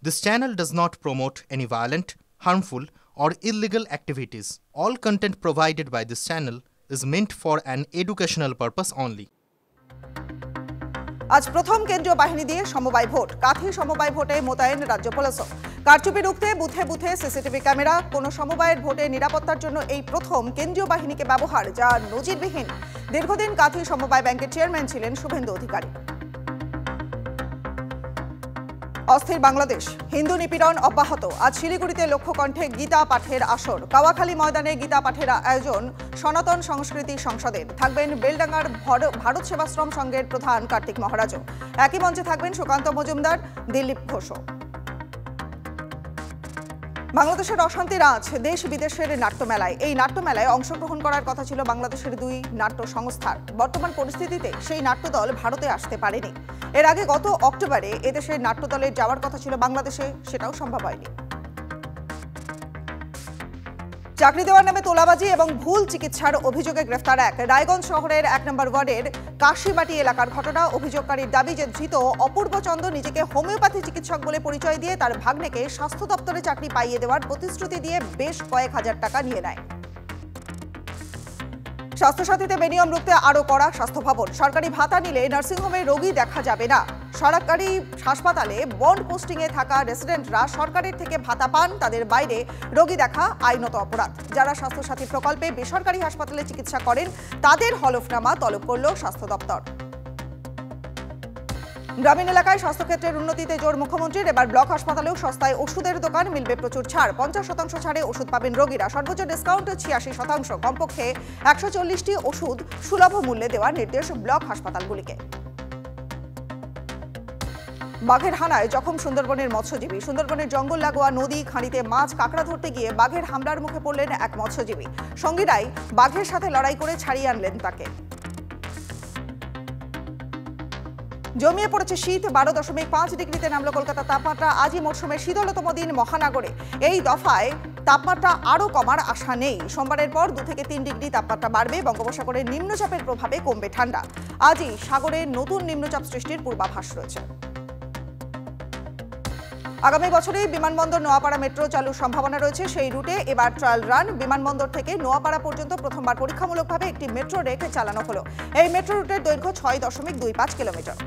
This channel does not promote any violent, harmful, or illegal activities. All content provided by this channel is meant for an educational purpose only. আজ প্রথম কেন্দ্রীয় বাহিনী দিয়ে সমবায় vote. Kanthi সমবায় ভোটে মোতায়েন রাজ্য পুলিশও। কারচুপি রুখতে বুথে বুথে সিসিটিভি ক্যামেরা। কোন সমবায়ের ভোটে নিরাপত্তার জন্য এই প্রথম কেন্দ্রীয় বাহিনীকে ব্যবহার, যা নজিরবিহীন। দীর্ঘদিন কাঁথি সমবায় ব্যাংকের চেয়ারম্যান ছিলেন শুভেন্দু অধিকারী। অস্থির বাংলাদেশ, হিন্দু নিপীড়ন অব্যাহত। আজ শিলিগুড়িতে লক্ষ্যকণ্ঠে গীতা পাঠের আসর। কাওয়াখালী ময়দানে গীতা পাঠের আয়োজন সনাতন সংস্কৃতি সংসদের। থাকবেন বেলডাঙ্গার ভারত সেবাশ্রম সংঘের প্রধান কার্তিক মহারাজও। একই মঞ্চে থাকবেন সুকান্ত মজুমদার, দিলীপ ঘোষও। বাংলাদেশের অশান্তির আঁচ দেশ বিদেশের নাট্যমেলায়। এই নাট্যমেলায় অংশগ্রহণ করার কথা ছিল বাংলাদেশের দুই নাট্য সংস্থার। বর্তমান পরিস্থিতিতে সেই নাট্যদল ভারতে আসতে পারেনি। এর আগে গত অক্টোবরে এদেশের নাট্যদলের যাওয়ার কথা ছিল বাংলাদেশে, সেটাও সম্ভব হয়নি। চাকরি দেওয়ার নামে তোলাবাজি এবং ভুল চিকিৎসার অভিযোগে গ্রেফতার এক। রায়গঞ্জ শহরের 1 নম্বর ওয়ার্ডের কাশিবাটি এলাকার ঘটনা। অভিযোগকারীর দাবি যে ধৃত অপূর্ব চন্দ্র নিজেকে হোমিওপ্যাথি চিকিৎসক বলে পরিচয় দিয়ে তার ভাগ্নেকে স্বাস্থ্য দপ্তরে চাকরি পাইয়ে দেওয়ার প্রতিশ্রুতি দিয়ে বেশ কয়েক হাজার টাকা নিয়ে নেয়। স্বাস্থ্যসাথীতে বেনিয়ম রুখতে আরও কড়া স্বাস্থ্য ভবন। সরকারি ভাতা নিলে নার্সিংহোমে রোগী দেখা যাবে না। সরকারি হাসপাতালে বন্ড পোস্টিংয়ে থাকা রেসিডেন্টরা সরকারের থেকে ভাতা পান, তাদের বাইরে রোগী দেখা আইনত অপরাধ। যারা স্বাস্থ্যসাথী প্রকল্পে বেসরকারি হাসপাতালে চিকিৎসা করেন তাদের হলফনামা তলব করল স্বাস্থ্য দপ্তর। গ্রামীণ এলাকায় স্বাস্থ্যক্ষেত্রের উন্নতিতে জোর মুখ্যমন্ত্রীর। এবার ব্লক হাসপাতালেও সস্তায় ওষুধের দোকান, মিলবে প্রচুর ছাড়। 50% ছাড়ে ওষুধ পাবেন রোগীরা। সর্বোচ্চ ডিসকাউন্ট 86%। কমপক্ষে 140টি ওষুধ সুলভ মূল্যে দেওয়ার নির্দেশ ব্লক হাসপাতালগুলিকে। বাঘের হানায় জখম সুন্দরবনের মৎস্যজীবী। সুন্দরবনের জঙ্গল লাগোয়া নদী খাঁড়িতে মাছ কাঁকড়া ধরতে গিয়ে বাঘের হামলার মুখে পড়লেন এক মৎস্যজীবী। সঙ্গীরাই বাঘের সাথে লড়াই করে ছাড়িয়ে আনলেন তাকে। জমিয়ে পড়েছে শীত। 12.5 ডিগ্রিতে নামলো কলকাতা তাপমাত্রা। আজই মরশুমের শীতলতম দিন মহানগরে। এই দফায় তাপমাত্রা আরও কমার আশা নেই। সোমবারের পর 2 থেকে 3 ডিগ্রি তাপমাত্রা বাড়বে। বঙ্গোপসাগরের নিম্নচাপের প্রভাবে কমবে ঠান্ডা। আজই সাগরে নতুন নিম্নচাপ সৃষ্টির পূর্বাভাস রয়েছে। আগামী বছরেই বিমানবন্দর নোয়াপাড়া মেট্রো চালুর সম্ভাবনা রয়েছে। সেই রুটে এবার ট্রায়াল রান। বিমানবন্দর থেকে নোয়াপাড়া পর্যন্ত প্রথমবার পরীক্ষামূলকভাবে একটি মেট্রো রেক চালানো হলো। এই মেট্রো রুটের দৈর্ঘ্য 6.25 কিলোমিটার।